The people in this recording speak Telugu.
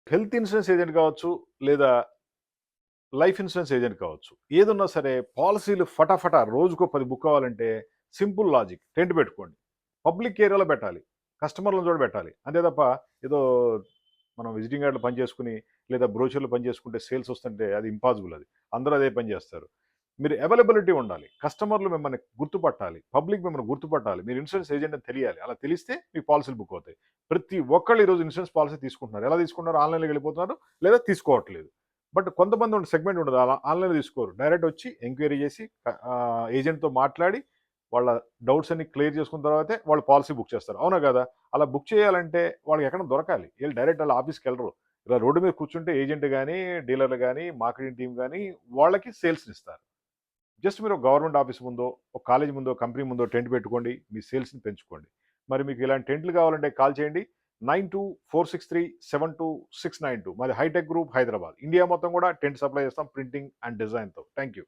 హెల్త్ ఇన్సూరెన్స్ ఏజెంట్ కావచ్చు, లేదా లైఫ్ ఇన్సూరెన్స్ ఏజెంట్ కావచ్చు. ఏదున్నా సరే పాలిసీలు ఫటాఫటా రోజుకో 10 బుక్ అవ్వాలంటే సింపుల్ లాజిక్ టెంట్ పెట్టుకోండి. పబ్లిక్ ఏరియాలో పెట్టాలి. కస్టమర్‌లను చోట పెట్టాలి. అంతే తప్ప ఏదో మనం విజిటింగ్ కార్డ్‌లు పని చేసుకొని, లేదా బ్రోచర్‌లు పని చేసుకుంటే సేల్స్ వస్తుంటే అది ఇంపాసిబుల్ అది. అందరూ అదే పని చేస్తారు. మీరు అవైలబిలిటీ ఉండాలి. కస్టమర్‌లు మిమ్మల్ని గుర్తుపట్టాలి. పబ్లిక్ మిమ్మల్ని గుర్తుపట్టాలి. మీరు ఇన్సూరెన్స్ ఏజెంట్ అని తెలియాలి. అలా తెలిస్తే మీ పాలిసీలు బుక్ అవుతాయి. ప్రతి ఒక్కళ్ళు ఈరోజు ఇన్సూరెన్స్ పాలిసీ తీసుకుంటున్నారు. ఎలా తీసుకుంటున్నారు? ఆన్‌లైన్‌లోకి వెళ్ళిపోతున్నారు. లేదా తీసుకోవట్లేదు. బట్ కొంతమంది సెగ్మెంట్ ఉండదు. అలా ఆన్‌లైన్‌లో తీసుకోరు. డైరెక్ట్ వచ్చి ఎంక్వైరీ చేసి ఏజెంట్‌తో మాట్లాడి వాళ్ళ డౌట్స్ అన్ని క్లియర్ చేసుకున్న తర్వాతే వాళ్ళు పాలిసీ బుక్ చేస్తారు. అవునా కాదా? అలా బుక్ చేయాలంటే వాళ్ళకి ఎక్కడ దొరకాలి. ఈళ్ళు డైరెక్ట్ ఆళ్ళ ఆఫీస్‌కెళ్ళరు. ఇలా రోడ్డు మీద కూర్చుంటే ఏజెంట్ గాని, డీలర్‌లు గాని, మార్కెటింగ్ టీమ్ గాని వాళ్ళకి సేల్స్‌నిస్తారు. జస్ట్ మీరు ఒక గవర్నమెంట్ ఆఫీస్ ముందో, ఒక కాలేజ్ ముందో, కంపెనీ ముందో టెంట్ పెట్టుకోండి. మీ సేల్స్‌ని పెంచుకోండి. మరి మీకు ఇలాంటి టెంట్లు కావాలంటే కాల్ చేయండి. 9246372692 మాది హైటెక్ గ్రూప్ హైదరాబాద్. ఇండియా మొత్తం కూడా టెంట్ సప్లై చేస్తాం ప్రింటింగ్ అండ్ డిజైన్‌తో. Thank you.